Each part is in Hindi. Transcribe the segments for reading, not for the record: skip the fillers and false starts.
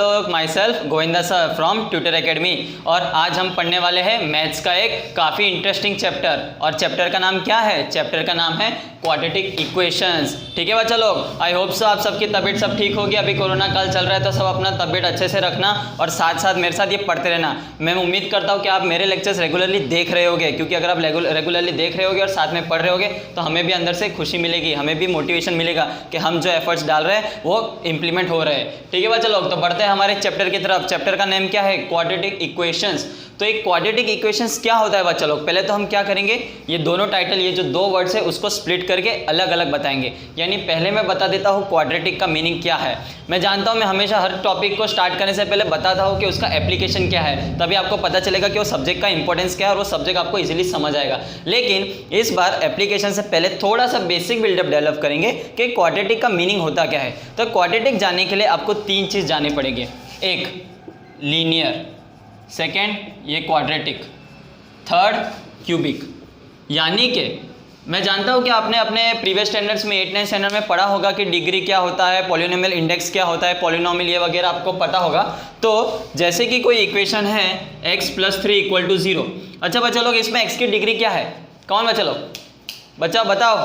लोग, my self Govinda sir from tutor academy. और आज हम पढ़ने वाले हैं मैथ्स का एक काफ़ी इंटरेस्टिंग चैप्टर, और चैप्टर का नाम क्या है? चैप्टर का नाम है क्वाड्रेटिक इक्वेशंस। ठीक है बच्चा लोग, आई होप सो आप सबकी तबीयत सब ठीक होगी। अभी कोरोना काल चल रहा है तो सब अपना तबीयत अच्छे से रखना और साथ साथ मेरे साथ ये पढ़ते रहना। मैं उम्मीद करता हूँ कि आप मेरे लेक्चर्स रेगुलरली देख रहे होगे, क्योंकि अगर आप रेगुलरली देख रहे होगे और साथ में पढ़ रहे होगे तो हमें भी अंदर से खुशी मिलेगी, हमें भी मोटिवेशन मिलेगा कि हम जो एफर्ट्स डाल रहे हैं वो इंप्लीमेंट हो रहे हैं। ठीक है बच्चा लोग, तो बढ़ते हैं हमारे चैप्टर की तरफ। चैप्टर का नेम क्या है? Quadratic equations. तो एक क्वाड्रेटिक इक्वेशंस क्या होता है बच्चा लोग? पहले तो हम क्या करेंगे, ये दोनों टाइटल, ये जो दो वर्ड्स है उसको स्प्लिट करके अलग अलग बताएंगे। यानी पहले मैं बता देता हूँ क्वाड्रेटिक का मीनिंग क्या है। मैं जानता हूँ मैं हमेशा हर टॉपिक को स्टार्ट करने से पहले बताता हूँ कि उसका एप्लीकेशन क्या है, तभी आपको पता चलेगा कि वो सब्जेक्ट का इंपॉर्टेंस क्या है और वो सब्जेक्ट आपको इजीली समझ आएगा। लेकिन इस बार एप्लीकेशन से पहले थोड़ा सा बेसिक बिल्डअप डेवलप करेंगे कि क्वाड्रेटिक का मीनिंग होता क्या है। तो क्वाड्रेटिक जानने के लिए आपको तीन चीज़ जाननी पड़ेगी। एक, लीनियर। सेकेंड, ये क्वाड्रेटिक। Third, cubic. यानी कि मैं जानता हूँ कि आपने अपने प्रीवियस स्टैंडर्ड्स में 8-9 स्टैंडर्ड में पढ़ा होगा कि डिग्री क्या होता है, पॉलिनोमियल इंडेक्स क्या होता है, पॉलिनोमियल ये वगैरह आपको पता होगा। तो जैसे कि कोई इक्वेशन है x + 3 = 0। अच्छा बच्चा लोग, इसमें x की डिग्री क्या है? कौन बच्चा लोग? बच्चा बताओ,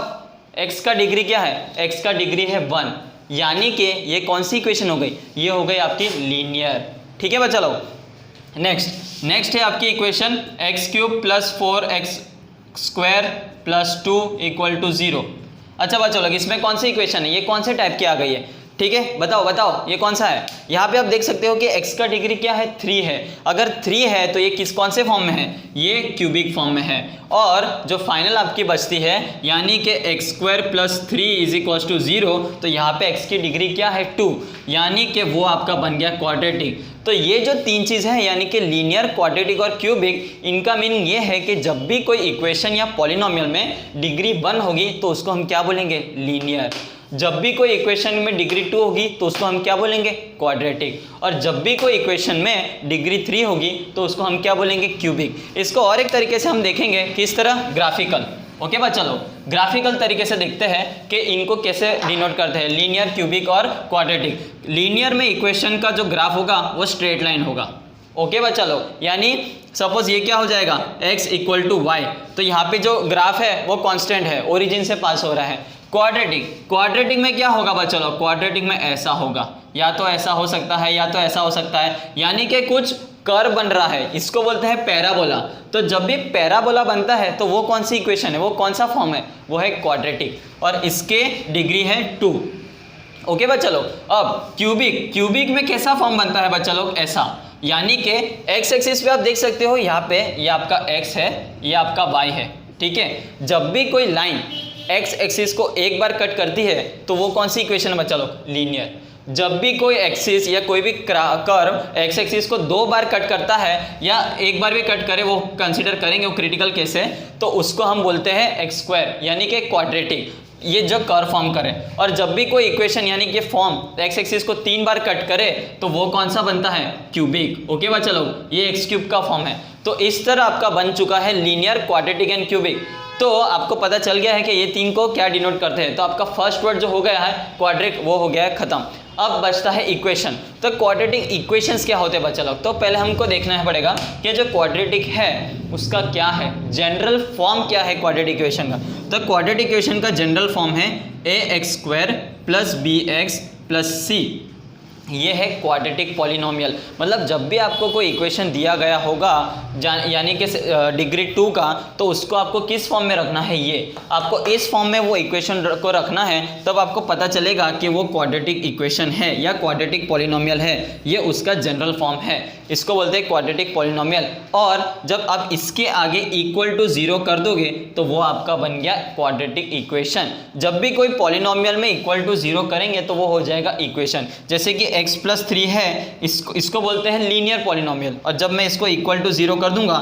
x का डिग्री क्या है? x का डिग्री है 1। यानी कि ये कौन सी इक्वेशन हो गई? ये हो गई आपकी लीनियर। ठीक है बच्चा लोग। नेक्स्ट है आपकी इक्वेशन x³ + 4x² + 2 = 0। अच्छा बच्चों लोग, इसमें कौन सी इक्वेशन है? ये कौन से टाइप की आ गई है? ठीक है, बताओ ये कौन सा है? यहाँ पे आप देख सकते हो कि x का डिग्री क्या है? 3 है। अगर 3 है तो ये कौन से फॉर्म में है? ये क्यूबिक फॉर्म में है। और जो फाइनल आपकी बचती है यानी कि x² + 3 = 0, तो यहाँ पे x की डिग्री क्या है? 2। यानी कि वो आपका बन गया क्वाड्रेटिक। तो ये जो तीन चीज़ है यानी कि लीनियर, क्वाड्रेटिक और क्यूबिक, इनका मीनिंग ये है कि जब भी कोई इक्वेशन या पॉलिनोमियल में डिग्री 1 होगी तो उसको हम क्या बोलेंगे? लीनियर। जब भी कोई इक्वेशन में डिग्री 2 होगी तो उसको हम क्या बोलेंगे? क्वाड्रेटिक। और जब भी कोई इक्वेशन में डिग्री 3 होगी तो उसको हम क्या बोलेंगे? क्यूबिक। इसको और एक तरीके से हम देखेंगे, किस तरह? ग्राफिकल। ओके बच्चा लोग, ग्राफिकल तरीके से देखते हैं कि इनको कैसे डिनोट करते हैं, लीनियर, क्यूबिक और क्वाड्रेटिक। लीनियर में इक्वेशन का जो ग्राफ होगा वो स्ट्रेट लाइन होगा। ओके बच्चा लोग, यानी सपोज ये क्या हो जाएगा? x = y। तो यहाँ पे जो ग्राफ है वो कांस्टेंट है, ओरिजिन से पास हो रहा है। क्वाड्रेटिक में क्या होगा बच्चा लोग? क्वाड्रेटिक में ऐसा होगा, या तो ऐसा हो सकता है या तो ऐसा हो सकता है। यानी कि कुछ कर्व बन रहा है, इसको बोलते हैं पैराबोला। तो जब भी पैराबोला बनता है तो वो कौन सी इक्वेशन है, वो कौन सा फॉर्म है? वो है क्वाड्रेटिक, और इसके डिग्री है 2। ओके बच्चा लोग, अब क्यूबिक में कैसा फॉर्म बनता है बच्चा लोग? ऐसा। यानी कि एक्स एक्सिस पे आप देख सकते हो, यहाँ पे ये आपका x है, ये आपका y है। ठीक है, जब भी कोई लाइन एक्स एक्सिस को एक बार कट करती है तो वो कौन सी इक्वेशन है बच्चा लोग? लीनियर। जब भी कोई एक्सिस या कोई भी कर्व एक्स एक्सिस को 2 बार कट करता है या एक बार भी कट करे, वो कंसीडर करेंगे वो क्रिटिकल केस है, तो उसको हम बोलते हैं x², यानी कि क्वाड्रेटिक, ये जो कर्व फॉर्म करे। और जब भी कोई इक्वेशन यानी कि फॉर्म एक्स एक्सिस को 3 बार कट करे तो वो कौन सा बनता है? क्यूबिक। ओके बच्चा लोग, ये x³ का फॉर्म है। तो इस तरह आपका बन चुका है लीनियर, क्वाड्रेटिक एंड क्यूबिक। तो आपको पता चल गया है कि ये तीन को क्या डिनोट करते हैं। तो आपका फर्स्ट वर्ड जो हो गया है क्वाड्रेटिक, वो हो गया है खत्म। अब बचता है इक्वेशन। तो क्वाड्रेटिक इक्वेशंस क्या होते हैं बच्चा लोग? तो पहले हमको देखना है पड़ेगा कि जो क्वाड्रेटिक है उसका क्या है, जनरल फॉर्म क्या है क्वाड्रेटिक इक्वेशन का। तो क्वाड्रेटिक इक्वेशन का जनरल फॉर्म है ax² + bx + c। ये है क्वाड्रेटिक पॉलिनोमियल। मतलब जब भी आपको कोई इक्वेशन दिया गया होगा यानी कि डिग्री 2 का, तो उसको आपको किस फॉर्म में रखना है? ये आपको इस फॉर्म में वो इक्वेशन को रखना है, तब आपको पता चलेगा कि वो क्वाड्रेटिक इक्वेशन है या क्वाड्रेटिक पॉलिनोमियल है। ये उसका जनरल फॉर्म है, इसको बोलते हैं क्वाड्रेटिक पॉलिनोमियल। और जब आप इसके आगे = 0 कर दोगे तो वो आपका बन गया क्वाड्रेटिक इक्वेशन। जब भी कोई पॉलिनोमियल में = 0 करेंगे तो वो हो जाएगा इक्वेशन। जैसे कि x + 3 है, इसको बोलते हैं लीनियर पॉलिनोमियल, और जब मैं इसको = 0 कर दूंगा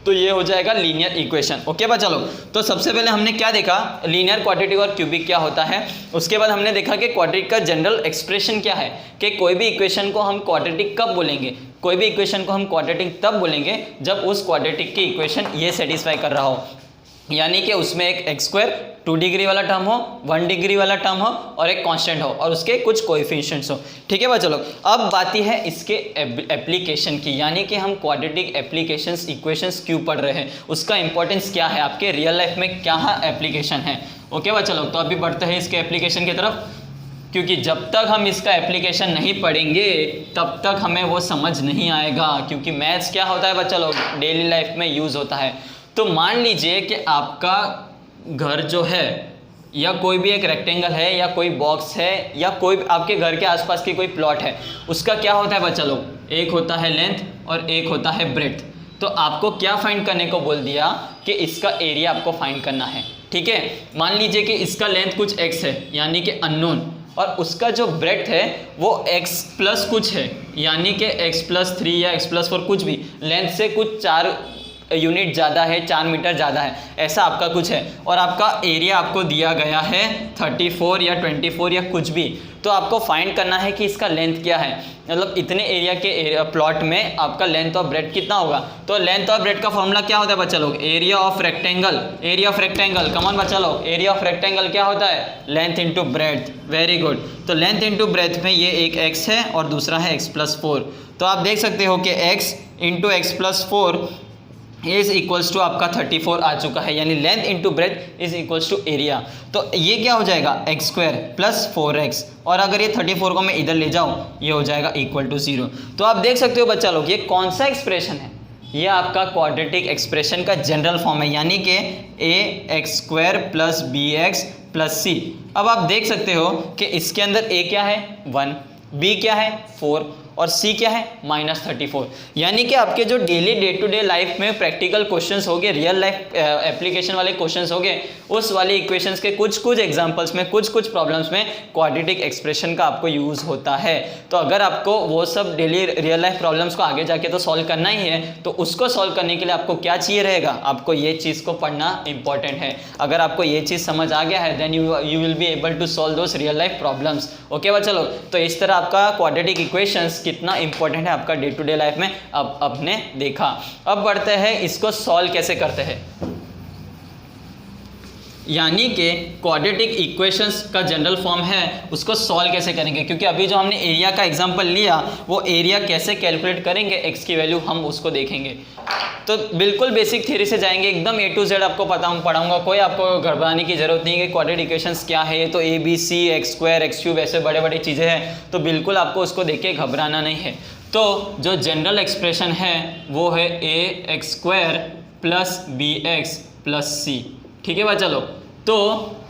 तो ये हो जाएगा लीनियर इक्वेशन। ओके बच्चा लोग, तो सबसे पहले हमने क्या देखा? लीनियर, क्वाड्रेटिक और क्यूबिक क्या होता है। उसके बाद हमने देखा कि क्वाड्रेटिक का जनरल एक्सप्रेशन क्या है, कि कोई भी इक्वेशन को हम क्वाड्रेटिक कब बोलेंगे? कोई भी इक्वेशन को हम क्वाड्रेटिक तब बोलेंगे जब उस क्वाड्रेटिक की इक्वेशन ये सेटिस्फाई कर रहा हो। यानी कि उसमें एक एक्स स्क्वायर 2 डिग्री वाला टर्म हो, 1 डिग्री वाला टर्म हो और एक कांस्टेंट हो और उसके कुछ कोएफिशिएंट्स हो। ठीक है बच्चों लोग, अब बात है इसके एप्लीकेशन की, यानी कि हम क्वाड्रेटिक एप्लीकेशंस इक्वेशंस क्यों पढ़ रहे हैं, उसका इंपॉर्टेंस क्या है, आपके रियल लाइफ में क्या एप्लीकेशन है। ओके बच्चों लोग, तो अभी बढ़ते हैं इसके एप्लीकेशन की तरफ, क्योंकि जब तक हम इसका एप्लीकेशन नहीं पढ़ेंगे तब तक हमें वो समझ नहीं आएगा, क्योंकि मैथ्स क्या होता है बच्चा लोग, डेली लाइफ में यूज़ होता है। तो मान लीजिए कि आपका घर जो है या कोई भी एक रेक्टेंगल है या कोई बॉक्स है या कोई आपके घर के आसपास की कोई प्लॉट है, उसका क्या होता है बच्चा लोग, एक होता है लेंथ और एक होता है ब्रेड्थ। तो आपको क्या फाइंड करने को बोल दिया कि इसका एरिया आपको फाइंड करना है। ठीक है, मान लीजिए कि इसका लेंथ कुछ x है यानी कि अननोन, और उसका जो ब्रेड्थ है वो x प्लस कुछ है यानी कि x+3 या x+4 कुछ भी, लेंथ से कुछ 4 यूनिट ज़्यादा है, 4 मीटर ज़्यादा है, ऐसा आपका कुछ है, और आपका एरिया आपको दिया गया है 34 या 24 या कुछ भी। तो आपको फाइंड करना है कि इसका लेंथ क्या है, मतलब इतने एरिया के प्लॉट में आपका लेंथ और ब्रेड्थ कितना होगा। तो लेंथ और ब्रेड्थ का फॉर्मूला क्या होता है बच्चा लोग, area of rectangle, area of rectangle, come on बच्चा लोग, एरिया ऑफ रेक्टेंगल क्या होता है, length into breadth. Very good, तो लेंथ इंटू ब्रेड्थ में ये एक x है और दूसरा है x+4। तो आप देख सकते हो कि x into x+4 is equals to आपका 34 आ चुका है, यानी length into breadth is equals to area. तो ये क्या हो जाएगा, x² प्लस 4x, और अगर ये 34 को मैं इधर ले जाऊँ ये हो जाएगा इक्वल टू 0। तो आप देख सकते हो बच्चा लोग, ये कौन सा एक्सप्रेशन है, ये आपका क्वाड्रेटिक एक्सप्रेशन का जनरल फॉर्म है, यानी कि ax² plus bx plus c। अब आप देख सकते हो कि इसके अंदर a क्या है 1, b क्या है 4 और c क्या है -34। यानी कि आपके जो daily day to day life में प्रैक्टिकल क्वेश्चंस होंगे, रियल लाइफ एप्लीकेशन वाले क्वेश्चंस होंगे, उस वाले इक्वेशंस के कुछ कुछ एग्जांपल्स में, कुछ कुछ प्रॉब्लम्स में क्वाड्रेटिक एक्सप्रेशन का आपको यूज़ होता है। तो अगर आपको वो सब डेली रियल लाइफ प्रॉब्लम्स को आगे जाके तो सॉल्व करना ही है, तो उसको सॉल्व करने के लिए आपको क्या चाहिए रहेगा, आपको ये चीज़ को पढ़ना इंपॉर्टेंट है। अगर आपको ये चीज़ समझ आ गया है then you will be able to solve those real life problems. Okay बच्चा लोग, तो इस तरह आपका क्वाड्रेटिक इक्वेशंस कितना इंपॉर्टेंट है आपका डे टू डे लाइफ में अब आपने देखा। अब बढ़ते हैं इसको सॉल्व कैसे करते हैं, यानी कि क्वाड्रेटिक इक्वेशंस का जनरल फॉर्म है उसको सॉल्व कैसे करेंगे, क्योंकि अभी जो हमने एरिया का एग्जांपल लिया वो एरिया कैसे कैलकुलेट करेंगे, x की वैल्यू हम उसको देखेंगे। तो बिल्कुल बेसिक थ्योरी से जाएंगे, एकदम A to Z आपको पढ़ाऊंगा, कोई आपको घबराने की जरूरत नहीं है कि क्वाड्रेटिक इक्वेशंस क्या है, ये तो ABC x² x³ ऐसे बड़े बड़े चीज़ें हैं, तो बिल्कुल आपको उसको देख के घबराना नहीं है। तो जो जनरल एक्सप्रेशन है वो है ax² plus bx plus c। ठीक है बच्चा लोग, तो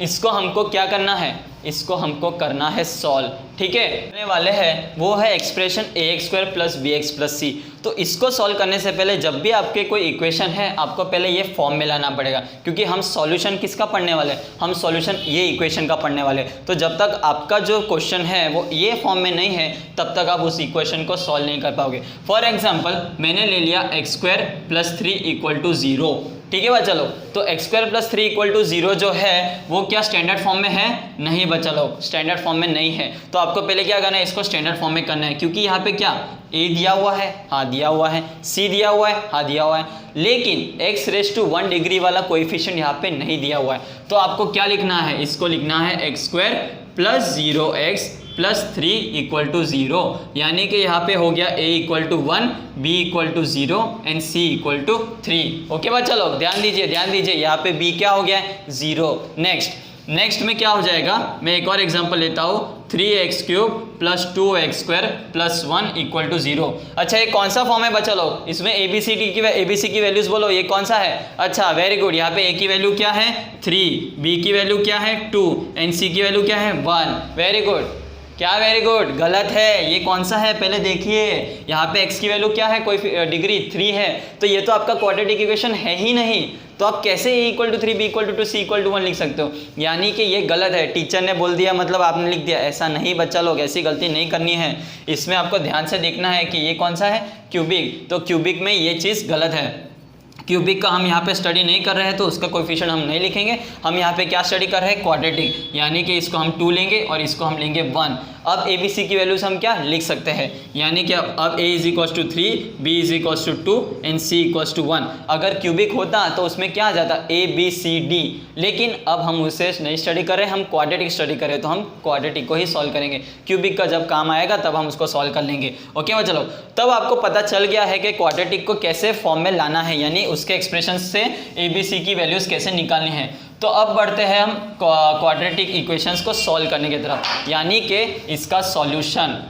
इसको हमको क्या करना है, इसको हमको करना है सॉल्व। ठीक है, करने वाले हैं वो है expression ax² plus bx plus c। तो इसको सॉल्व करने से पहले जब भी आपके कोई इक्वेशन है आपको पहले ये फॉर्म में लाना पड़ेगा, क्योंकि हम सॉल्यूशन किसका पढ़ने वाले हैं, हम सॉल्यूशन ये इक्वेशन का पढ़ने वाले। तो जब तक आपका जो क्वेश्चन है वो ये फॉर्म में नहीं है तब तक आप उस इक्वेशन को सॉल्व नहीं कर पाओगे। फॉर एग्जाम्पल मैंने ले लिया x² प्लस 3 इक्वल टू 0। ठीक है बच्चा लोग, तो x² प्लस 3 इक्वल टू 0 जो है वो क्या स्टैंडर्ड फॉर्म में है, नहीं बच्चा लोग, स्टैंडर्ड फॉर्म में नहीं है। तो आपको पहले क्या करना है, इसको स्टैंडर्ड फॉर्म में करना है, क्योंकि यहाँ पे क्या a दिया हुआ है, हाँ दिया हुआ है, c दिया हुआ है, हाँ दिया हुआ है, लेकिन x⁻1 डिग्री वाला कोएफिशिएंट यहाँ पे नहीं दिया हुआ है। तो आपको क्या लिखना है, इसको लिखना है x² plus 0x plus 3 equal to 0, यानी कि यहाँ पे हो गया a equal to 1, b equal to 0 and c equal to 3। Okay बच्चा लोग, ध्यान दीजिए, यहाँ पे b क्या हो गया है 0। नेक्स्ट में क्या हो जाएगा, मैं एक और एग्जांपल लेता हूँ, 3x³ plus 2x² plus 1 equal to 0। अच्छा ये कौन सा फॉर्म है बच्चा लोग, इसमें ABC की वैल्यूज बोलो, ये कौन सा है, अच्छा वेरी गुड, यहाँ पे a की वैल्यू क्या है 3, b की वैल्यू क्या है 2 एंड c की वैल्यू क्या है 1। वेरी गुड, क्या वेरी गुड, गलत है, ये कौन सा है पहले देखिए, यहाँ पे x की वैल्यू क्या है, कोई डिग्री 3 है, तो ये तो आपका क्वाड्रेटिक इक्वेशन है ही नहीं। तो आप कैसे a equal to 3, b equal to 2, c equal to 1 लिख सकते हो, यानी कि ये गलत है, टीचर ने बोल दिया मतलब आपने लिख दिया, ऐसा नहीं बच्चा लोग, ऐसी गलती नहीं करनी है। इसमें आपको ध्यान से देखना है कि ये कौन सा है क्यूबिक, तो क्यूबिक में ये चीज़ गलत है, क्यूबिक का हम यहाँ पे स्टडी नहीं कर रहे हैं तो उसका कोएफिशिएंट हम नहीं लिखेंगे। हम यहाँ पे क्या स्टडी कर रहे हैं, क्वाड्रेटिक, यानी कि इसको हम 2 लेंगे और इसको हम लेंगे 1। अब ए बी सी की वैल्यूज हम क्या लिख सकते हैं, यानी कि अब a is equals to 3, b is equals to 2 and c equals to 1। अगर क्यूबिक होता तो उसमें क्या आ जाता a b c d, लेकिन अब हम उसे नहीं स्टडी कर रहे, हम क्वाड्रेटिक स्टडी करें तो हम क्वाड्रेटिक को ही सॉल्व करेंगे। क्यूबिक का जब काम आएगा तब हम उसको सॉल्व कर लेंगे। ओके वो चलो, तब आपको पता चल गया है कि क्वाड्रेटिक को कैसे फॉर्म में लाना है, यानी उसके एक्सप्रेशन से ए बी सी की वैल्यूज कैसे निकालनी है। तो अब बढ़ते हैं हम क्वाड्रेटिक इक्वेशंस को सॉल्व करने की तरफ, यानी कि इसका सॉल्यूशन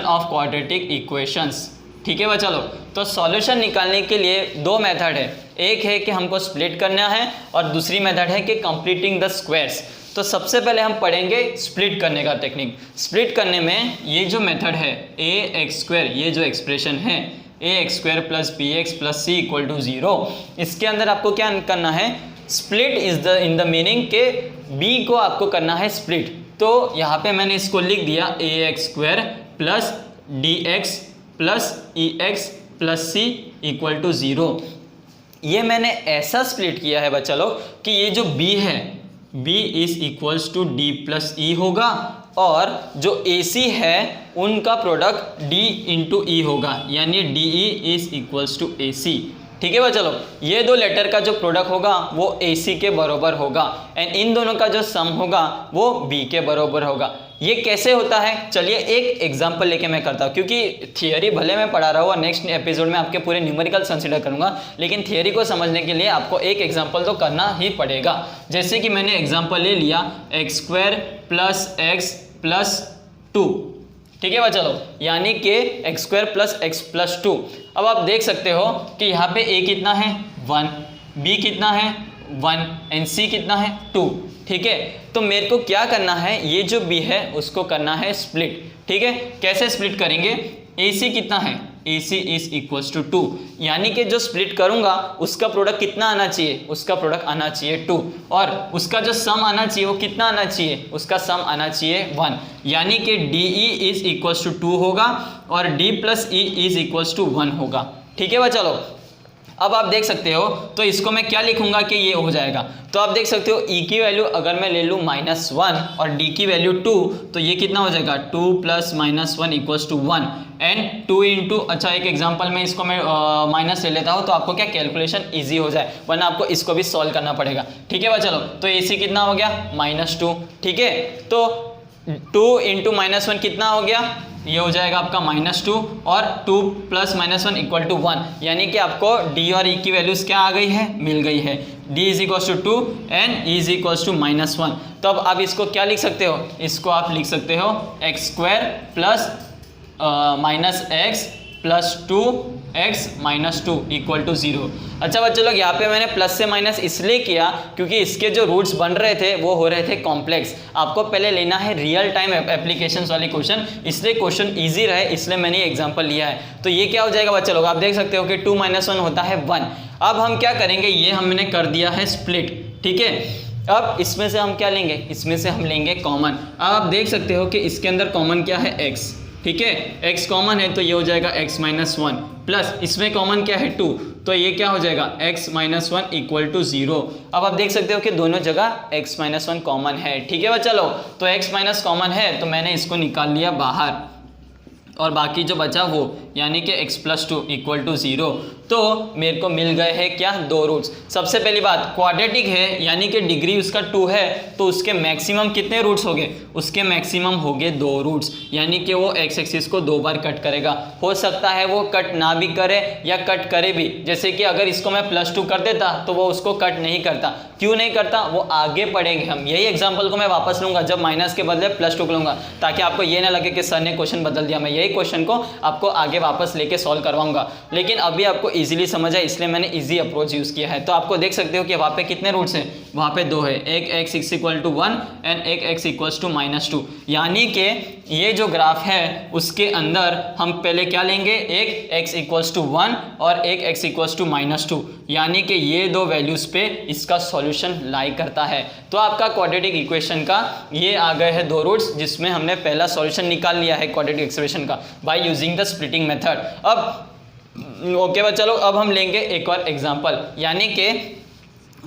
ऑफ क्वाड्रेटिक इक्वेशंस। ठीक है भाई चलो, तो सॉल्यूशन निकालने के लिए दो मेथड है, एक है कि हमको स्प्लिट करना है और दूसरी मेथड है कि कंप्लीटिंग द स्क्वायर्स। तो सबसे पहले हम पढ़ेंगे स्प्लिट करने का टेक्निक। स्प्लिट करने में ये जो मेथड है ए एक्स स्क्वायर, ये जो एक्सप्रेशन है a x square plus b x plus c equal to 0, इसके अंदर आपको क्या करना है, split is the in the meaning के बी को आपको करना है स्प्लिट। तो यहाँ पे मैंने इसको लिख दिया a x square plus d x plus e x plus c equal to 0। ये मैंने ऐसा स्प्लिट किया है बच्चा लोग कि ये जो b है b is equals to d plus e होगा, और जो AC है उनका प्रोडक्ट D इंटू ई होगा, यानी DE is equals to AC। ठीक है भाई चलो, ये दो लेटर का जो प्रोडक्ट होगा वो AC के बराबर होगा, एंड इन दोनों का जो सम होगा वो B के बराबर होगा। ये कैसे होता है, चलिए एक एग्जांपल लेके मैं करता हूँ, क्योंकि थियरी भले मैं पढ़ा रहा हूँ, नेक्स्ट एपिसोड में आपके पूरे न्यूमेरिकल्स कंसीडर करूंगा, लेकिन थियरी को समझने के लिए आपको एक एग्जांपल तो करना ही पड़ेगा। जैसे कि मैंने एग्जांपल ले लिया x square plus x plus 2। ठीक है भाई चलो, यानी कि x square plus x plus 2। अब आप देख सकते हो कि यहाँ पे a कितना है 1, b कितना है 1 एंड c कितना है 2। ठीक है, तो मेरे को क्या करना है, ये जो b है उसको करना है स्प्लिट। ठीक है, कैसे स्प्लिट करेंगे, AC कितना है, AC इज इक्वल्स टू 2, यानी कि जो स्प्लिट करूंगा उसका प्रोडक्ट कितना आना चाहिए, उसका प्रोडक्ट आना चाहिए 2, और उसका जो सम आना चाहिए वो कितना आना चाहिए, उसका सम आना चाहिए 1, यानी कि DE इज इक्वल्स टू 2 होगा और D plus E is equals to 1 होगा। ठीक है भाई चलो, अब आप देख सकते हो, तो इसको मैं क्या लिखूंगा कि ये हो जाएगा। तो आप देख सकते हो E की वैल्यू अगर मैं ले लूँ -1 और D की वैल्यू 2, तो ये कितना हो जाएगा 2 plus -1 equals to 1 and 2 into, अच्छा एक एग्जांपल में इसको मैं माइनस ले लेता हूँ तो आपको क्या कैलकुलेशन इजी हो जाए, वरना आपको इसको भी सॉल्व करना पड़ेगा। ठीक है भाई चलो, तो AC कितना हो गया -2। ठीक है, तो 2 इंटू -1 कितना हो गया, ये हो जाएगा आपका -2 और 2 प्लस -1 इक्वल टू 1, यानी कि आपको D और E की वैल्यूज क्या आ गई है, मिल गई है। D is equals to 2 and E is equals to -1। तो अब आप इसको क्या लिख सकते हो, इसको आप लिख सकते हो x square plus -x plus 2x minus 2 equal to 0। अच्छा बच्चों लोग, यहाँ पे मैंने प्लस से माइनस इसलिए किया क्योंकि इसके जो रूट्स बन रहे थे वो हो रहे थे कॉम्प्लेक्स। आपको पहले लेना है रियल टाइम एप्लीकेशंस वाली क्वेश्चन, इसलिए क्वेश्चन इजी रहे इसलिए मैंने एग्जांपल लिया है। तो ये क्या हो जाएगा बच्चों लोग, आप देख सकते हो कि 2 - 1 होता है 1। अब हम क्या करेंगे, ये हमने कर दिया है स्प्लिट। ठीक है, अब इसमें से हम क्या लेंगे, इसमें से हम लेंगे कॉमन। अब आप देख सकते हो कि इसके अंदर कॉमन क्या है, x। ठीक है, x कॉमन है तो ये हो जाएगा x - 1 प्लस इसमें कॉमन क्या है 2, तो ये क्या हो जाएगा x - 1 इक्वल टू 0। अब आप देख सकते हो कि दोनों जगह x - 1 कॉमन है। ठीक है बच्चा लोग, तो x- कॉमन है तो मैंने इसको निकाल लिया बाहर, और बाकी जो बचा वो यानी कि x + 2 इक्वल टू 0। तो मेरे को मिल गए हैं क्या, 2 रूट्स। सबसे पहली बात, क्वाड्रेटिक है यानी कि डिग्री उसका 2 है तो उसके मैक्सिमम कितने रूट्स हो गए, उसके मैक्सिमम हो गए 2 रूट्स, यानी कि वो x एक्सिस को 2 बार कट करेगा। हो सकता है वो कट ना भी करे या कट करे भी, जैसे कि अगर इसको मैं +2 कर देता तो वो उसको कट नहीं करता। क्यों नहीं करता, वो आगे पढ़ेंगे हम। यही एग्जाम्पल को मैं वापस लूँगा जब माइनस के बदले +2 लूँगा, ताकि आपको ये ना लगे कि सर ने क्वेश्चन बदल दिया। मैं यही क्वेश्चन को आपको आगे वापस लेके सॉल्व करवाऊंगा, लेकिन अभी आपको इजीली समझ आए इसलिए मैंने इजी अप्रोच यूज़ किया है। तो आपको देख सकते हो कि वहाँ पे कितने रूट्स हैं, वहाँ पे 2 है, एक x इक्वल टू 1 एंड एक x इक्वल्स टू -2, यानी कि ये जो ग्राफ है उसके अंदर हम पहले क्या लेंगे, एक x इक्वल्स टू 1 और एक x इक्वल्स टू -2, यानी कि ये 2 वैल्यूज़ पे इसका सॉल्यूशन लाई करता है। तो आपका क्वाड्रेटिक इक्वेशन का ये आ गए हैं 2 रूट्स, जिसमें हमने पहला सॉल्यूशन निकाल लिया है क्वाड्रेटिक एक्सप्रेशन का by using the splitting method. अब ओके बच्चा लोग, अब हम लेंगे एक और एग्जांपल, यानी कि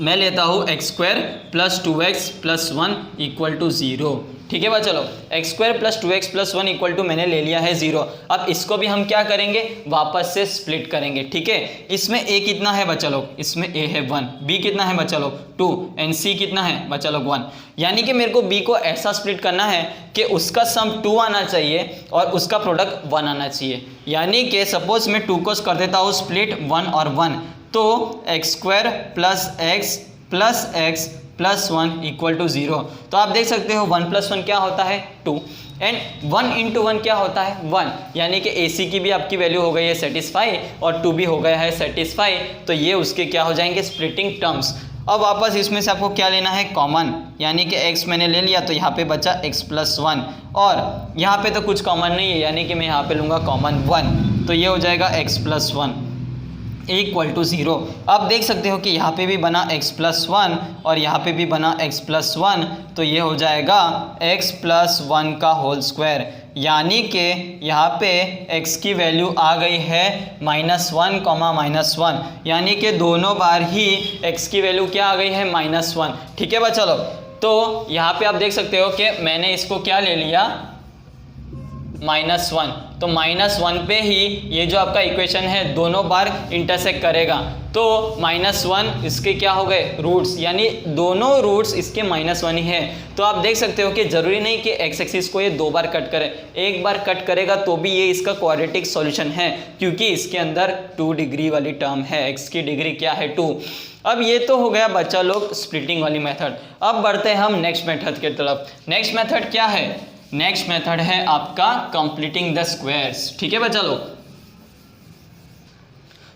मैं लेता हूँ x² + 2x + 1 = 0। ठीक है बा, चलो x² + 2x + 1 = मैंने ले लिया है 0। अब इसको भी हम क्या करेंगे, वापस से स्प्लिट करेंगे। ठीक है, इसमें a कितना है बच्चा लोग, इसमें a है 1, b कितना है बच्चा लोग 2 एंड c कितना है बच्चा लोग 1। यानी कि मेरे को b को ऐसा स्प्लिट करना है कि उसका सम 2 आना चाहिए और उसका प्रोडक्ट 1 आना चाहिए। यानी कि सपोज मैं 2 को कर देता हूँ स्प्लिट 1 और 1, तो x² + x + x + 1 = 0। तो आप देख सकते हो 1 + 1 क्या होता है 2 एंड 1 × 1 क्या होता है 1। यानी कि AC की भी आपकी वैल्यू हो गई है सेटिस्फाई और 2 भी हो गया है सेटिस्फाई। तो ये उसके क्या हो जाएंगे, स्प्लिटिंग टर्म्स। अब वापस इसमें से आपको क्या लेना है, कॉमन। यानी कि x मैंने ले लिया तो यहाँ पे बचा x + 1 और यहाँ पे तो कुछ कॉमन नहीं है, यानी कि मैं यहाँ पे लूँगा कॉमन 1, तो ये हो जाएगा x + 1 = 0। अब देख सकते हो कि यहाँ पे भी बना x + 1 और यहाँ पे भी बना x + 1, तो ये हो जाएगा x + 1 का होल स्क्वायर। यानी कि यहाँ पे x की वैल्यू आ गई है -1, -1, यानी कि दोनों बार ही x की वैल्यू क्या आ गई है -1। ठीक है बा, चलो तो यहाँ पे आप देख सकते हो कि मैंने इसको क्या ले लिया -1, तो -1 पे ही ये जो आपका इक्वेशन है दोनों बार इंटरसेक्ट करेगा, तो -1 इसके क्या हो गए रूट्स, यानी दोनों रूट्स इसके -1 ही है। तो आप देख सकते हो कि ज़रूरी नहीं कि x एक्सिस को ये 2 बार कट करे, एक बार कट करेगा तो भी ये इसका क्वाड्रेटिक सॉल्यूशन है, क्योंकि इसके अंदर 2 डिग्री वाली टर्म है, x की डिग्री क्या है 2। अब ये तो हो गया बच्चा लोग स्प्लिटिंग वाली मेथड। अब बढ़ते हैं हम नेक्स्ट मेथड की तरफ। नेक्स्ट मेथड क्या है, नेक्स्ट मेथड है आपका कंप्लीटिंग द स्क्वायर्स। ठीक है बच्चा लोग,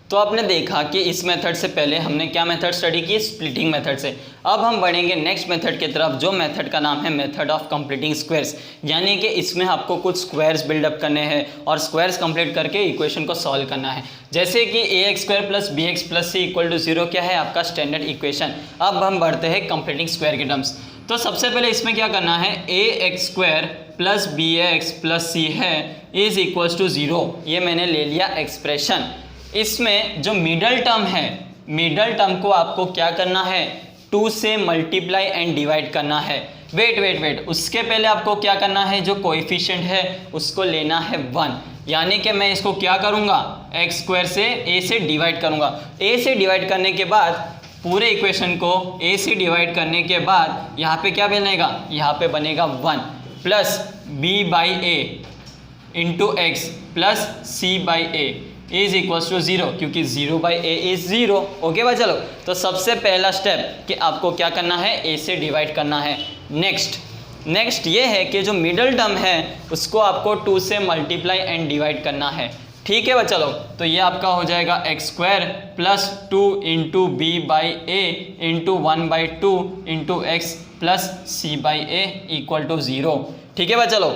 तो आपने देखा कि इस मेथड से पहले हमने क्या मेथड स्टडी की, स्प्लिटिंग मेथड से। अब हम बढ़ेंगे नेक्स्ट मेथड की तरफ, जो मेथड का नाम है मेथड ऑफ कंप्लीटिंग स्क्वायर्स। यानी कि इसमें आपको कुछ स्क्वायर्स बिल्डअप करने हैं और स्क्वायर्स कंप्लीट करके इक्वेशन को सॉल्व करना है। जैसे कि ax² + bx + c = 0 क्या है आपका स्टैंडर्ड इक्वेशन। अब हम बढ़ते हैं कंप्लीटिंग स्क्वायर के टर्म्स। तो सबसे पहले इसमें क्या करना है, ax² + bx + c है = 0। ये मैंने ले लिया एक्सप्रेशन। इसमें जो मिडल टर्म है, मिडल टर्म को आपको क्या करना है 2 से मल्टीप्लाई एंड डिवाइड करना है। वेट, उसके पहले आपको क्या करना है, जो कोएफिशिएंट है उसको लेना है 1। यानी कि मैं इसको क्या करूँगा, x² से a से डिवाइड करूँगा। a से डिवाइड करने के बाद पूरे इक्वेशन को a से डिवाइड करने के बाद यहाँ पे क्या बनेगा, यहाँ पे बनेगा 1 + b/a × x + c/a = 0, क्योंकि 0/a = 0। ओके भाई, चलो तो सबसे पहला स्टेप कि आपको क्या करना है, a से डिवाइड करना है। नेक्स्ट ये है कि जो मिडल टर्म है उसको आपको 2 से मल्टीप्लाई एंड डिवाइड करना है। ठीक है बच्चा लोग, तो ये आपका हो जाएगा x² + 2 × b/a × 1/2 × x + c/a = 0। ठीक है बच्चा लोग,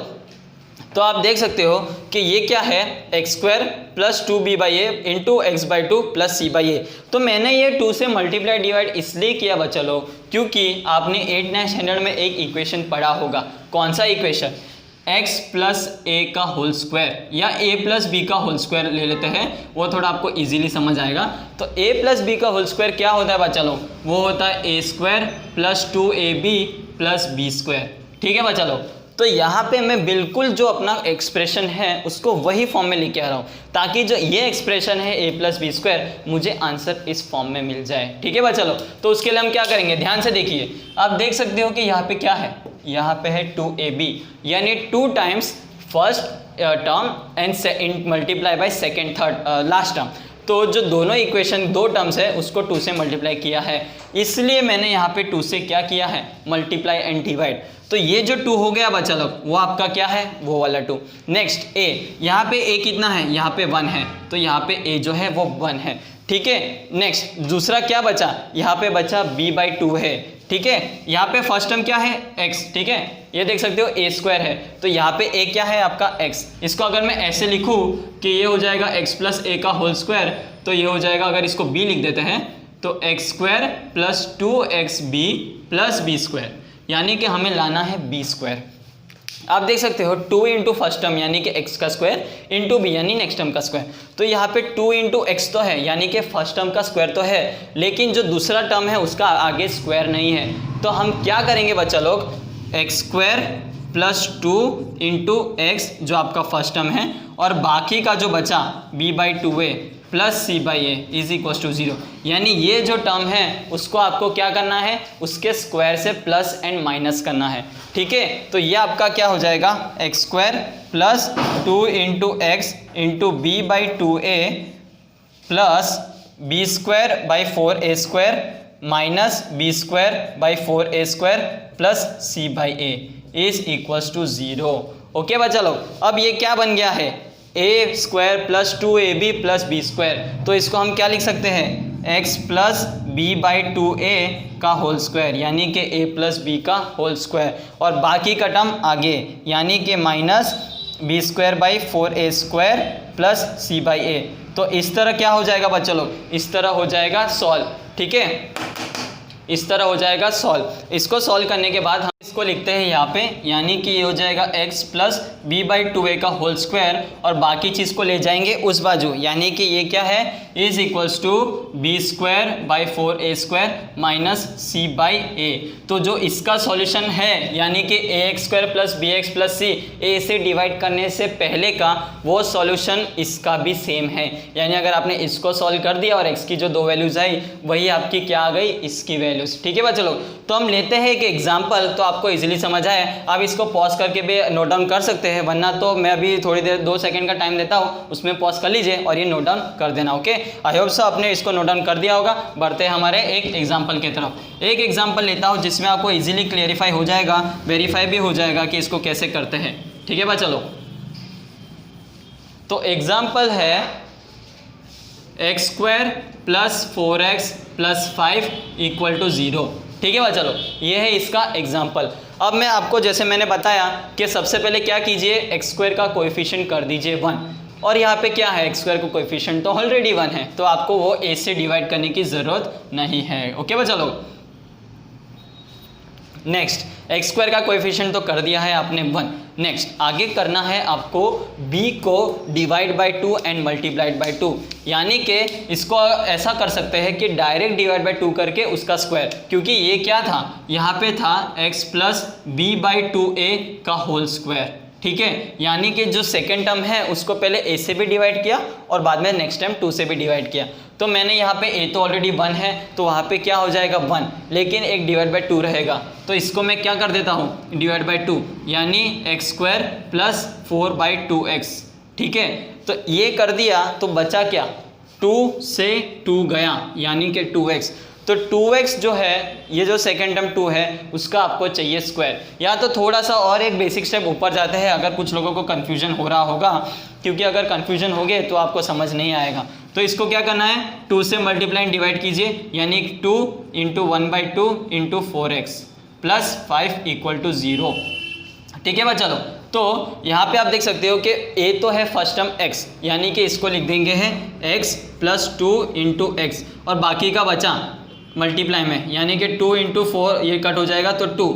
तो आप देख सकते हो कि ये क्या है, x² + 2b/a × x/2 + c/a। तो मैंने ये 2 से मल्टीप्लाई डिवाइड इसलिए किया बच्चा लोग, क्योंकि आपने 8th स्टैंडर्ड में एक इक्वेशन पढ़ा होगा। कौन सा इक्वेशन, x + a का होल स्क्वायर या a + b का होल स्क्वायर ले लेते हैं, वो थोड़ा आपको इजीली समझ आएगा। तो a + b का होल स्क्वायर क्या होता है बच्चा लोग, वो होता है a² + 2ab + b²। ठीक है बच्चा लोग, तो यहाँ पे मैं बिल्कुल जो अपना एक्सप्रेशन है उसको वही फॉर्म में लेके आ रहा हूँ, ताकि जो ये एक्सप्रेशन है a + b² मुझे आंसर इस फॉर्म में मिल जाए। ठीक है भाई, चलो तो उसके लिए हम क्या करेंगे, ध्यान से देखिए। आप देख सकते हो कि यहाँ पे क्या है, यहाँ पे है 2ab, यानी 2 times first term and multiply by second third last term. तो जो दोनों इक्वेशन 2 टर्म्स है उसको 2 से मल्टीप्लाई किया है, इसलिए मैंने यहाँ पे 2 से क्या किया है, मल्टीप्लाई एंड डिवाइड। तो ये जो 2 हो गया बच्चा लोग, वो आपका क्या है, वो वाला 2। नेक्स्ट a, यहाँ पे a कितना है, यहाँ पे 1 है, तो यहाँ पे a जो है वो 1 है। ठीक है, नेक्स्ट दूसरा क्या बचा, यहाँ पे बचा b/2 है। ठीक है, यहाँ पे फर्स्ट टर्म क्या है, x। ठीक है, ये देख सकते हो a² है, तो यहाँ पे a क्या है आपका x। इसको अगर मैं ऐसे लिखूँ कि ये हो जाएगा x + a का होल स्क्वायर, तो ये हो जाएगा, अगर इसको b लिख देते हैं तो x² + 2xb + b², यानी कि हमें लाना है b²। आप देख सकते हो 2 इंटू फर्स्ट टर्म यानी कि x का स्क्वायर इंटू बी यानी नेक्स्ट टर्म का स्क्वायर। तो यहाँ पे 2 इंटू एक्स तो है यानी कि फर्स्ट टर्म का स्क्वायर तो है, लेकिन जो दूसरा टर्म है उसका आगे स्क्वायर नहीं है। तो हम क्या करेंगे बच्चा लोग, x square plus 2 into x जो आपका फर्स्ट टर्म है, और बाकी का जो बचा b/2a plus c/a is equal to 0, यानी ये जो टर्म है उसको आपको क्या करना है, उसके स्क्वायर से प्लस एंड माइनस करना है। ठीक है, तो ये आपका क्या हो जाएगा, x square plus 2 into x into b/2a plus b²/4a² minus b²/4a² plus c/a is equals to 0। Okay बच्चा लोग, अब ये क्या बन गया है, a² plus 2ab plus b²। तो इसको हम क्या लिख सकते हैं, x प्लस b/2a का होल स्क्वायर यानी कि a प्लस b का होल स्क्वायर, और बाकी का टर्म आगे यानी कि माइनस b²/4a² प्लस c/a। तो इस तरह क्या हो जाएगा बच्चा लोग, इस तरह हो जाएगा सॉल्व। ठीक है, इस तरह हो जाएगा सॉल्व। इसको सॉल्व करने के बाद हम इसको लिखते हैं यहाँ पे, यानी कि ये हो जाएगा x प्लस b/2a का होल स्क्वायर, और बाकी चीज़ को ले जाएंगे उस बाजू, यानी कि ये क्या है, is equals to b²/4a² minus c/a। तो जो इसका सॉल्यूशन है यानी कि ax² plus bx plus c, a से डिवाइड करने से पहले का वो सॉल्यूशन इसका भी सेम है। यानी अगर आपने इसको सॉल्व कर दिया और x की जो 2 वैल्यूज आई वही आपकी क्या आ गई, इसकी वैल्यूज। ठीक है बच्चों लोग, तो हम लेते हैं एक एग्जाम्पल, तो आपको इजीली समझ आए। आप इसको पॉज करके भी नोट डाउन कर सकते हैं, वरना तो मैं अभी थोड़ी देर 2 सेकंड का टाइम देता हूँ, उसमें पॉज कर लीजिए और ये नोट डाउन कर देना। ओके, आई होप सो आपने इसको नोट डाउन कर दिया होगा। बढ़ते हैं हमारे एक एग्जाम्पल की तरफ। एक एग्जाम्पल लेता हूँ जिसमें आपको इजीली क्लियरिफाई हो जाएगा, वेरीफाई भी हो जाएगा कि इसको कैसे करते हैं। ठीक है बा, चलो तो एग्जाम्पल है x² plus 4x plus 5 equal to 0। ठीक है बा, चलो ये है इसका एग्जाम्पल। अब मैं आपको जैसे मैंने बताया कि सबसे पहले क्या कीजिए, x² का कोएफिशिएंट कर दीजिए 1, और यहाँ पे क्या है, x² का कोएफिशिएंट तो ऑलरेडी 1 है, तो आपको वो a से डिवाइड करने की ज़रूरत नहीं है। ओके बा, चलो नेक्स्ट, x² का कोएफिशिएंट तो कर दिया है आपने 1। नेक्स्ट आगे करना है आपको b को divide by 2 and multiplied by 2, यानी कि इसको ऐसा कर सकते हैं कि डायरेक्ट डिवाइड बाई 2 करके उसका स्क्वायर, क्योंकि ये क्या था, यहाँ पे था x प्लस b/2a का होल स्क्वायर। ठीक है, यानी कि जो सेकेंड टर्म है उसको पहले a से भी डिवाइड किया और बाद में नेक्स्ट टाइम 2 से भी डिवाइड किया। तो मैंने यहाँ पे a तो ऑलरेडी 1 है, तो वहाँ पे क्या हो जाएगा 1, लेकिन एक डिवाइड बाई 2 रहेगा, तो इसको मैं क्या कर देता हूँ, डिवाइड बाई 2, यानी x² प्लस 4/2x। ठीक है, तो ये कर दिया तो बचा क्या, 2 से 2 गया यानी कि 2x। तो 2x जो है, ये जो सेकेंड टर्म 2 है उसका आपको चाहिए स्क्वायर। या तो थोड़ा सा और एक बेसिक स्टेप ऊपर जाते हैं, अगर कुछ लोगों को कन्फ्यूजन हो रहा होगा, क्योंकि अगर कन्फ्यूजन हो गए तो आपको समझ नहीं आएगा। तो इसको क्या करना है, 2 से मल्टीप्लाई डिवाइड कीजिए, यानी 2 into 1/2 into 4x plus 5 equal to 0। ठीक है बच्चा लोग, तो यहाँ पे आप देख सकते हो कि a तो है फर्स्ट टर्म x, यानी कि इसको लिख देंगे है x प्लस 2 इंटू एक्स, और बाकी का बचा मल्टीप्लाई में, यानी कि 2 इंटू 4 ये कट हो जाएगा तो 2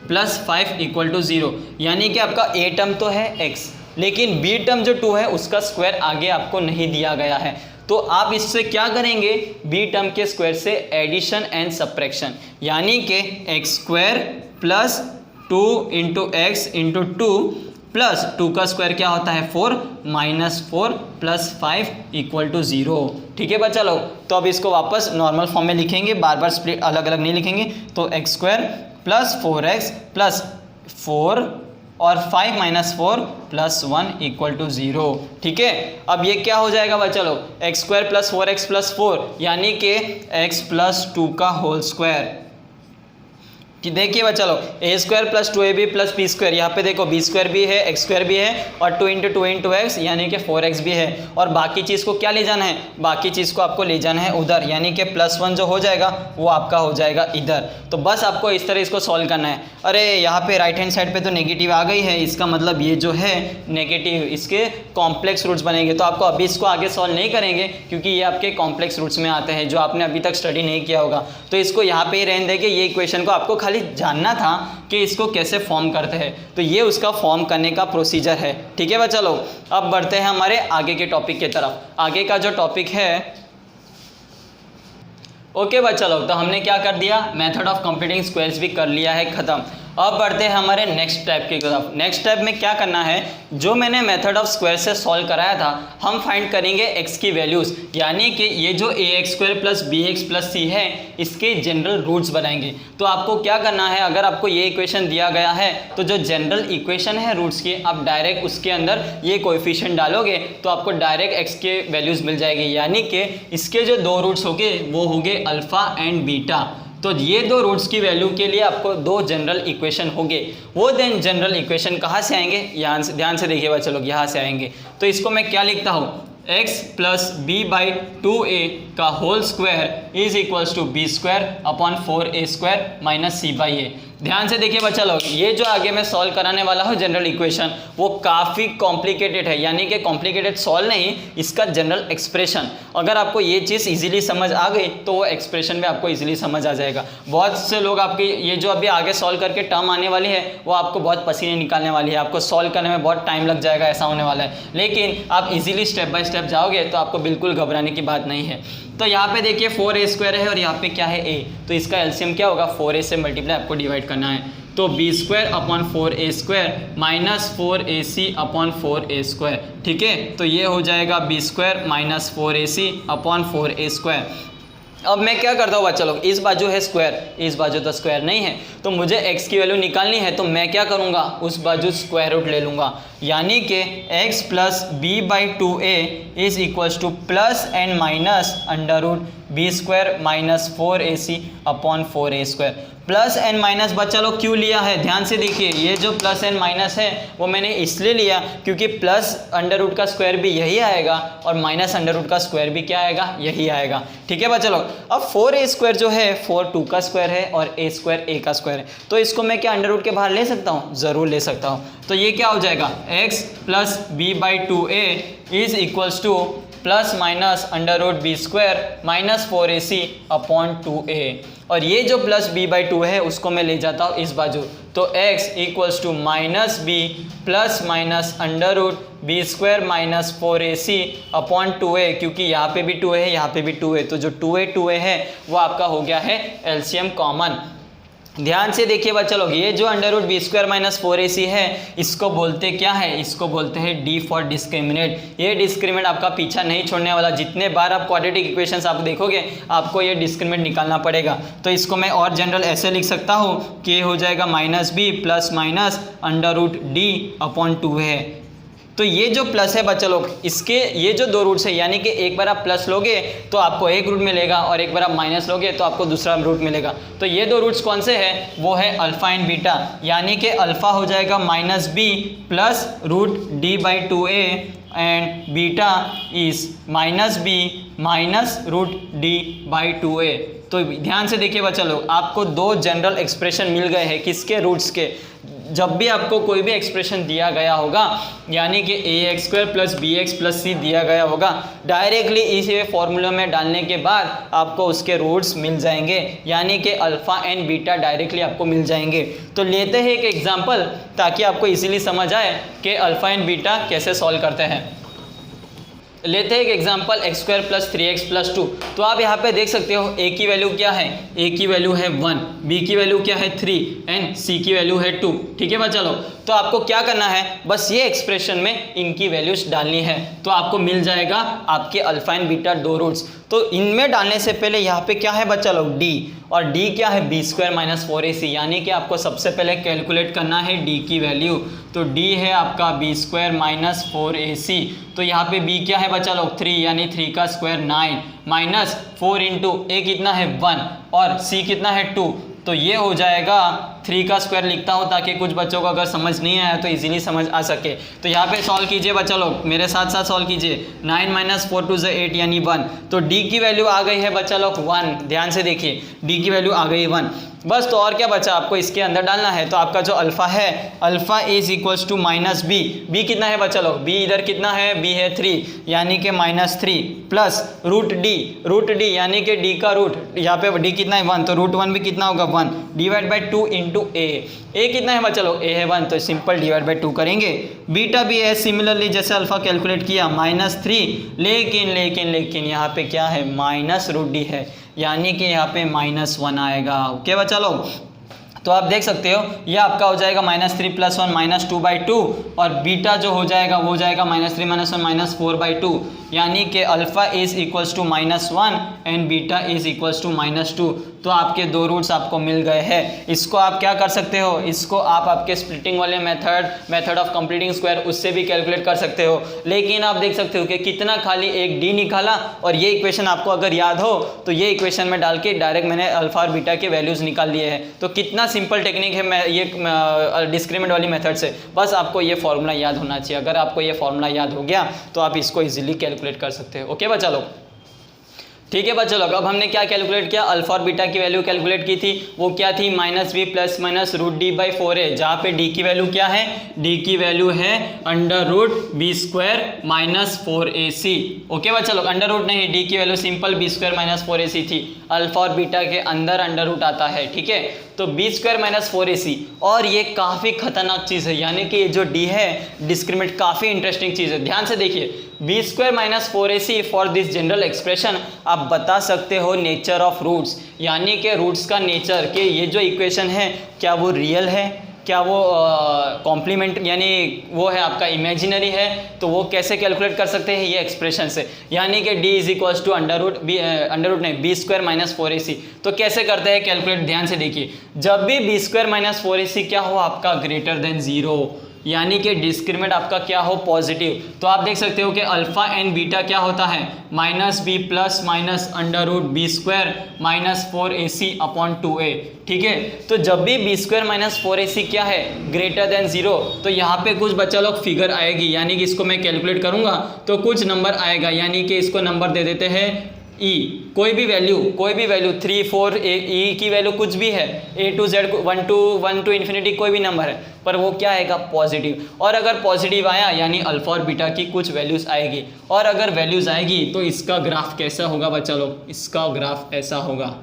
प्लस 5 इक्वल टू 0, यानी कि आपका a टर्म तो है x, लेकिन b टर्म जो 2 है उसका स्क्वायर आगे आपको नहीं दिया गया है। तो आप इससे क्या करेंगे, b टर्म के स्क्वायर से एडिशन एंड सब्ट्रैक्शन, यानी कि x² plus 2 into x into 2 plus 2 का स्क्वायर क्या होता है 4 माइनस 4 प्लस 5 इक्वल टू 0। ठीक है बच्चा लोग, तो अब इसको वापस नॉर्मल फॉर्म में लिखेंगे, बार बार स्प्लिट अलग अलग नहीं लिखेंगे। तो x² प्लस 4x प्लस 4 और 5 माइनस 4 प्लस 1 इक्वल टू 0। ठीक है, अब ये क्या हो जाएगा बच्चा लोग, x² प्लस 4x प्लस 4, यानी कि x प्लस 2 का होल स्क्वायर। देखिए बच्चा लोग, a² plus 2ab plus b², यहाँ पे देखो b² भी है x² भी है और 2 इंटू 2 इंटू एक्स यानी कि 4x भी है, और बाकी चीज़ को क्या ले जाना है, बाकी चीज़ को आपको ले जाना है उधर, यानी कि +1 जो हो जाएगा वो आपका हो जाएगा इधर। तो बस आपको इस तरह इसको सॉल्व करना है। अरे यहाँ पे राइट हैंड साइड पे तो नेगेटिव आ गई है, इसका मतलब ये जो है नेगेटिव, इसके कॉम्प्लेक्स रूट्स बनेंगे। तो आपको अभी इसको आगे सॉल्व नहीं करेंगे क्योंकि ये आपके कॉम्प्लेक्स रूट्स में आते हैं जो आपने अभी तक स्टडी नहीं किया होगा, तो इसको यहाँ पे ही रहने देंगे। ये इक्वेशन को आपको खाली खाली जानना था कि इसको कैसे फॉर्म करते हैं, तो ये उसका फॉर्म करने का प्रोसीजर है। ठीक है बच्चा लोग, अब बढ़ते हैं हमारे आगे के टॉपिक की तरफ। आगे का जो टॉपिक है, ओके बच्चा लोग, तो हमने क्या कर दिया, मेथड ऑफ कंप्यूटिंग स्क्वायर्स भी कर लिया है ख़त्म। अब बढ़ते हैं हमारे नेक्स्ट स्टेप की तरफ। नेक्स्ट स्टेप में क्या करना है, जो मैंने मेथड ऑफ स्क्वायर से सॉल्व कराया था, हम फाइंड करेंगे x की वैल्यूज़, यानी कि ये जो ax² + bx + c है, इसके जनरल रूट्स बनाएंगे। तो आपको क्या करना है, अगर आपको ये इक्वेशन दिया गया है तो जो जनरल इक्वेशन है रूट्स की, आप डायरेक्ट उसके अंदर ये कोएफिशिएंट डालोगे तो आपको डायरेक्ट x के वैल्यूज़ मिल जाएगी, यानी कि इसके जो दो रूट्स होंगे वो होंगे अल्फ़ा एंड बीटा। तो ये दो रूट्स की वैल्यू के लिए आपको दो जनरल इक्वेशन होंगे। वो देन जनरल इक्वेशन कहाँ से आएंगे, यहाँ से ध्यान से देखिए बच्चे लोग, यहाँ से आएंगे। तो इसको मैं क्या लिखता हूँ, x + b/2a का whole square is equals to b² / 4a² - c/a। ध्यान से देखिए बच्चा लोग, ये जो आगे मैं सॉल्व कराने वाला हूँ जनरल इक्वेशन, वो काफ़ी कॉम्प्लिकेटेड है, यानी कि कॉम्प्लिकेटेड सॉल्व नहीं, इसका जनरल एक्सप्रेशन। अगर आपको ये चीज़ इजीली समझ आ गई तो वो एक्सप्रेशन में आपको इजीली समझ आ जाएगा। बहुत से लोग आपके ये जो अभी आगे सॉल्व करके टर्म आने वाली है, वो आपको बहुत पसीने निकालने वाली है, आपको सॉल्व करने में बहुत टाइम लग जाएगा, ऐसा होने वाला है। लेकिन आप इजीली स्टेप बाय स्टेप जाओगे तो आपको बिल्कुल घबराने की बात नहीं है। तो यहाँ पे देखिए 4a² है और यहाँ पे क्या है a, तो इसका एलसीएम क्या होगा, 4a से मल्टीप्लाई आपको डिवाइड करना है। तो b² / 4a² - 4ac/4a²। ठीक है, तो ये हो जाएगा b² - 4ac/4a²। अब मैं क्या करता हूँ बच्चा लोग, इस बाजू है स्क्वायर, इस बाजू तो स्क्वायर नहीं है, तो मुझे x की वैल्यू निकालनी है, तो मैं क्या करूँगा, उस बाजू स्क्वायर रूट ले लूँगा, यानी कि x + b/2a is equals to plus and minus under b² - 4ac/4a²। Plus and minus बच्चा लोग क्यों लिया है, ध्यान से देखिए, ये जो प्लस एंड माइनस है वो मैंने इसलिए लिया क्योंकि प्लस अंडर रूट का स्क्वायर भी यही आएगा और माइनस अंडर रूट का स्क्वायर भी क्या आएगा, यही आएगा। ठीक है बच्चा लोग, अब 4a² जो है 4 2 का स्क्वायर है और a² a का स्क्वायर है, तो इसको मैं क्या अंडर रूट के बाहर ले सकता हूँ, ज़रूर ले सकता हूँ। तो ये क्या हो जाएगा, x + b/2a is equals to plus minus under root b² - 4ac/2a, और ये जो प्लस b/2 है उसको मैं ले जाता हूँ इस बाजू, तो x equals to -b plus minus under root b² - 4ac/2a, क्योंकि यहाँ पे भी 2a है, यहाँ पे भी 2a, तो जो 2a है वो आपका हो गया है एलसीएम कॉमन। ध्यान से देखिए बच्चा लोग, ये जो अंडर रूट b² - 4ac है, इसको बोलते क्या है, इसको बोलते हैं d फॉर डिस्क्रिमिनेट। ये डिस्क्रिमिनेट आपका पीछा नहीं छोड़ने वाला, जितने बार आप क्वाड्रेटिक इक्वेशंस आप देखोगे आपको ये डिस्क्रिमिनेट निकालना पड़ेगा। तो इसको मैं और जनरल ऐसे लिख सकता हूँ कि ये हो जाएगा -b plus minus under root d/2 है। तो ये जो प्लस है बच्चा लोग, इसके ये जो दो रूट्स है, यानी कि एक बार आप प्लस लोगे तो आपको एक रूट मिलेगा और एक बार आप माइनस लोगे तो आपको दूसरा रूट मिलेगा। तो ये दो रूट्स कौन से हैं, वो है अल्फ़ा एंड बीटा, यानी कि अल्फ़ा हो जाएगा -b plus root d/2a and beta is -b minus root d/2a। तो ध्यान से देखिए बच्चा लोग, आपको दो जनरल एक्सप्रेशन मिल गए हैं, किसके, रूट्स के। जब भी आपको कोई भी एक्सप्रेशन दिया गया होगा, यानी कि ax² + bx + c दिया गया होगा, डायरेक्टली इस फॉर्मूला में डालने के बाद आपको उसके रूट्स मिल जाएंगे, यानी कि अल्फ़ा एंड बीटा डायरेक्टली आपको मिल जाएंगे। तो लेते हैं एक एग्जांपल ताकि आपको इजीली समझ आए कि अल्फ़ा एंड बीटा कैसे सॉल्व करते हैं। लेते हैं एक एग्जांपल x² + 3x + 2। तो आप यहाँ पे देख सकते हो a की वैल्यू क्या है, a की वैल्यू है 1, b की वैल्यू क्या है 3 एंड c की वैल्यू है 2। ठीक है बच्चा लोग, तो आपको क्या करना है, बस ये एक्सप्रेशन में इनकी वैल्यूज डालनी है, तो आपको मिल जाएगा आपके अल्फ़ा एंड बीटा दो रूट्स। तो इनमें डालने से पहले यहाँ पे क्या है बच्चा लोग, d, और d क्या है b² - 4ac, यानी कि आपको सबसे पहले कैलकुलेट करना है d की वैल्यू। तो d है आपका b² - 4ac, तो यहाँ पे b क्या है बच्चा लोग 3, यानी 3 का स्क्वायर 9 माइनस 4 इंटू a कितना है 1 और c कितना है 2, तो ये हो जाएगा 3 का स्क्वायर लिखता हूँ ताकि कुछ बच्चों को अगर समझ नहीं आया तो इजीली समझ आ सके। तो यहाँ पे सॉल्व कीजिए बच्चा लोग, मेरे साथ साथ सॉल्व कीजिए। 9 - 4 2 8 यानी 1। तो डी की वैल्यू आ गई है बच्चा लोग 1। ध्यान से देखिए, डी की वैल्यू आ गई 1। बस तो और क्या बचा, आपको इसके अंदर डालना है। तो आपका जो अल्फा है, alpha is equals to -b। B कितना है बच्चा लोग, बी इधर कितना है, बी है 3 यानी कि -3 प्लस रूट डी यानी कि डी का रूट, यहाँ पे डी कितना है 1, तो रूट 1 भी कितना होगा 1 डिवाइड बाई 2 इंटू ए कितना है बच्चा लोग, ए है 1, तो सिंपल डिवाइड बाई 2 करेंगे। बीटा भी है सिमिलरली जैसे अल्फा कैलकुलेट किया -3, लेकिन यहाँ पे क्या है, माइनस रूट डी है यानी कि यहाँ पे -1 आएगा। ओके बच्चा लोग, तो आप देख सकते हो ये आपका हो जाएगा -3 + 1 -2/2 और बीटा जो हो जाएगा वो हो जाएगा -3 - 1 -4/2 यानी कि alpha is equals to -1 and beta is equals to -2। तो आपके दो रूट्स आपको मिल गए हैं। इसको आप क्या कर सकते हो, इसको आप आपके स्प्लिटिंग वाले मेथड ऑफ कंप्लीटिंग स्क्वायर उससे भी कैलकुलेट कर सकते हो। लेकिन आप देख सकते हो कि कितना खाली एक डी निकाला और ये इक्वेशन आपको अगर याद हो तो ये इक्वेशन में डाल के डायरेक्ट मैंने अल्फा और बीटा के वैल्यूज़ निकाल लिए हैं। तो कितना सिंपल टेक्निक है मैं ये डिस्क्रिमिनेंट वाली मेथड से, बस आपको ये फॉर्मूला याद होना चाहिए। अगर आपको ये फॉर्मूला याद हो गया तो आप इसको इजीली कैलकुलेट कर सकते हो। ओके बच्चा लोग, ठीक है बच्चों लोग, अब हमने क्या कैलकुलेट किया, अल्फा और बीटा की वैल्यू कैलकुलेट की थी। वो क्या थी, -b ± √d/4a, जहाँ पे d की वैल्यू क्या है, d की वैल्यू है √b² - 4ac। ओके बच्चा लोग, अंडर रूट नहीं, d की वैल्यू सिंपल b² - 4ac थी। अल्फा और बीटा के अंदर अंडर रूट आता है, ठीक है। तो b² - 4ac, और ये काफ़ी खतरनाक चीज़ है, यानी कि ये जो d है डिस्क्रिमिनेंट काफ़ी इंटरेस्टिंग चीज़ है। ध्यान से देखिए, b² - 4ac for this general expression आप बता सकते हो नेचर ऑफ रूट्स, यानी कि रूट्स का नेचर, कि ये जो इक्वेशन है क्या वो रियल है, क्या वो कॉम्प्लीमेंट यानी वो है आपका इमेजिनरी है। तो वो कैसे कैलकुलेट कर सकते हैं ये एक्सप्रेशन से, यानी कि d is equals to b² - 4ac। तो कैसे करते हैं कैलकुलेट, ध्यान से देखिए, जब भी b² - 4ac क्या हो आपका ग्रेटर देन 0, यानी कि डिस्क्रिमिनेंट आपका क्या हो पॉजिटिव, तो आप देख सकते हो कि अल्फा एंड बीटा क्या होता है -b ± √b² - 4ac/2a, ठीक है। तो जब भी b² - 4ac क्या है ग्रेटर देन 0, तो यहाँ पे कुछ बच्चा लोग फिगर आएगी, यानी कि इसको मैं कैलकुलेट करूँगा तो कुछ नंबर आएगा, यानी कि इसको नंबर दे देते हैं e, कोई भी वैल्यू 3 4 e की वैल्यू कुछ भी है, a to z 1 to infinity कोई भी नंबर है, पर वो क्या आएगा पॉजिटिव। और अगर पॉजिटिव आया यानी अल्फा और बीटा की कुछ वैल्यूज़ आएगी, और अगर वैल्यूज़ आएगी तो इसका ग्राफ कैसा होगा बच्चा लोग, इसका ग्राफ ऐसा होगा,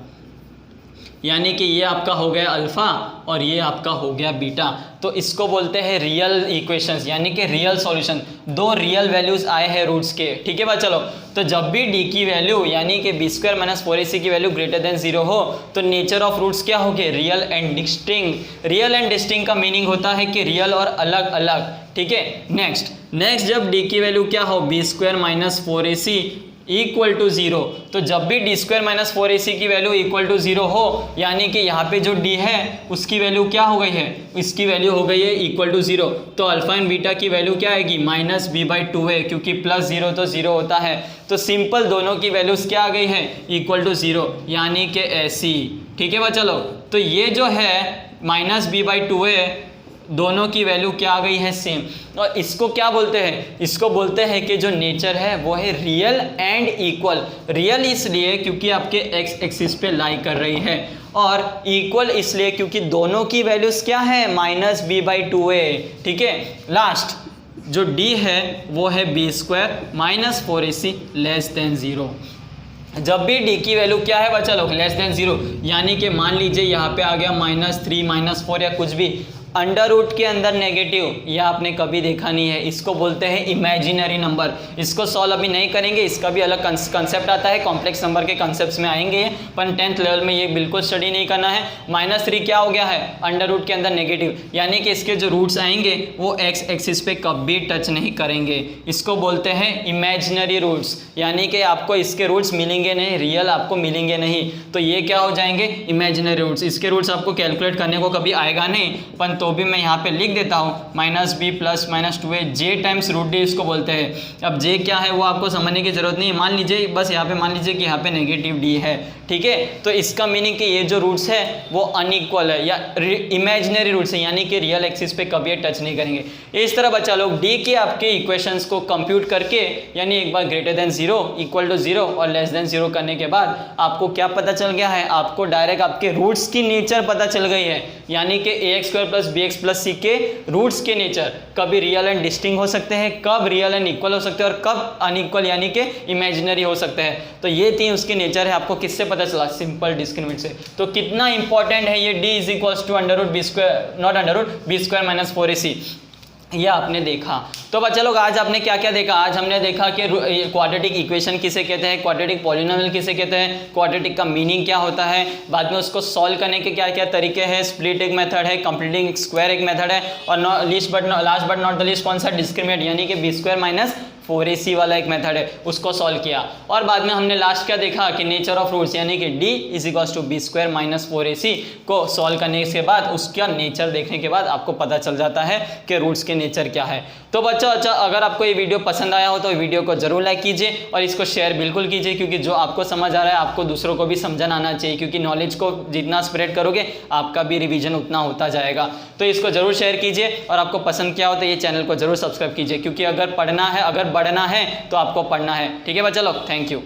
यानी कि ये आपका हो गया अल्फा और ये आपका हो गया बीटा। तो इसको बोलते हैं रियल इक्वेशंस, यानी कि रियल सॉल्यूशन, दो रियल वैल्यूज़ आए हैं रूट्स के, ठीक है बच्चा लोग। तो जब भी डी की वैल्यू यानी कि b² - 4ac की वैल्यू ग्रेटर देन 0 हो तो नेचर ऑफ रूट्स क्या हो गए, real and distinct. Real and distinct का मीनिंग होता है कि रियल और अलग अलग, ठीक है। नेक्स्ट जब डी की वैल्यू क्या हो b² - 4ac इक्वल टू 0, तो जब भी d² - 4ac की वैल्यू इक्वल टू 0 हो, यानी कि यहाँ पे जो d है उसकी वैल्यू क्या हो गई है, इसकी वैल्यू हो गई है इक्वल टू 0, तो अल्फा एंड बीटा की वैल्यू क्या आएगी -b/2a, क्योंकि +0 तो 0 होता है। तो सिंपल दोनों की वैल्यूज़ क्या आ गई है इक्वल टू 0, यानी कि ऐसी, ठीक है बच्चा लोग। तो ये जो है -b/2a दोनों की वैल्यू क्या आ गई है सेम, और इसको क्या बोलते हैं, इसको बोलते हैं कि जो नेचर है वो है रियल एंड इक्वल। रियल इसलिए क्योंकि आपके एक्स एक्सिस पे लाई कर रही है, और इक्वल इसलिए क्योंकि दोनों की वैल्यूज क्या है -b/2a, ठीक है। लास्ट जो d है वो है b² - 4ac < 0। जब भी d की वैल्यू क्या है बच्चा लोग लेस देन 0, यानी कि मान लीजिए यहाँ पे आ गया -3 -4 या कुछ भी, अंडर रूट के अंदर नेगेटिव, यह आपने कभी देखा नहीं है, इसको बोलते हैं इमेजिनरी नंबर। इसको सॉल्व अभी नहीं करेंगे, इसका भी अलग कंसेप्ट आता है, कॉम्प्लेक्स नंबर के कंसेप्ट्स में आएंगे, पर 10th लेवल में ये बिल्कुल स्टडी नहीं करना है। -3 क्या हो गया है अंडर रूट के अंदर नेगेटिव, यानी कि इसके जो रूट्स आएंगे वो एक्स एक्सिस पे कभी टच नहीं करेंगे, इसको बोलते हैं इमेजिनरी रूट्स, यानी कि आपको इसके रूट्स मिलेंगे नहीं, रियल आपको मिलेंगे नहीं, तो ये क्या हो जाएंगे इमेजिनरी रूट्स। इसके रूट्स आपको कैलकुलेट करने को कभी आएगा नहीं, परंतु तो भी मैं यहाँ पे लिख देता हूँ -b प्लस -2a जे टाइम्स रूट डी इसको बोलते हैं। अब जे क्या है वो आपको समझने की जरूरत नहीं है, मान लीजिए बस यहाँ पे मान लीजिए कि यहाँ पे नेगेटिव डी है, ठीक है। तो इसका मीनिंग कि ये जो रूट्स है वो अनइक्वल है या इमेजिनरी रूट्स है, यानी कि रियल एक्सिस पे कभी टच नहीं करेंगे। इस तरह बच्चा लोग डी के आपके इक्वेशंस को कंप्यूट करके, यानी एक बार ग्रेटर देन 0 इक्वल टू 0 और लेस देन 0 करने के बाद आपको क्या पता चल गया है, आपको डायरेक्ट आपके रूट्स की नेचर पता चल गई है, यानी कि ax² + bx + c के रूट्स के नेचर कभी रियल एंड डिस्टिंक्ट हो सकते हैं, कब रियल एंड इक्वल हो सकते हैं और कब अनइक्वल यानी कि इमेजिनरी हो सकते हैं। तो ये तीन उसके नेचर है, आपको किससे पता चला, सिंपल डिस्क्रिमिनेंट से। तो कितना इंपॉर्टेंट है ये d = √b², not √b² - 4ac, ये आपने देखा। तो बच्चा लोग आज आपने क्या क्या देखा, आज हमने देखा कि क्वाड्रेटिक इक्वेशन किसे कहते हैं, क्वाड्रेटिक पॉलिनोमियल किसे कहते हैं, क्वाड्रेटिक का मीनिंग क्या होता है, बाद में उसको सॉल्व करने के क्या क्या तरीके हैं, स्प्लिट एक मेथड है, कंप्लीटिंग स्क्वायर एक मेथड है, और last but not the least कौन सा, डिस्क्रिमिनेंट यानी कि b² - 4ac वाला एक मेथड है, उसको सॉल्व किया। और बाद में हमने लास्ट क्या देखा कि नेचर ऑफ रूट्स यानी कि d = b² - 4ac को सॉल्व करने के बाद उसका नेचर देखने के बाद आपको पता चल जाता है कि रूट्स के नेचर क्या है। तो बच्चों अगर आपको ये वीडियो पसंद आया हो तो वीडियो को जरूर लाइक कीजिए और इसको शेयर बिल्कुल कीजिए, क्योंकि जो आपको समझ आ रहा है आपको दूसरों को भी समझना आना चाहिए, क्योंकि नॉलेज को जितना स्प्रेड करोगे आपका भी रिवीजन उतना होता जाएगा। तो इसको जरूर शेयर कीजिए और आपको पसंद किया हो तो ये चैनल को जरूर सब्सक्राइब कीजिए, क्योंकि अगर पढ़ना है, अगर बढ़ना है तो आपको पढ़ना है। ठीक है बच्चा लोग, थैंक यू।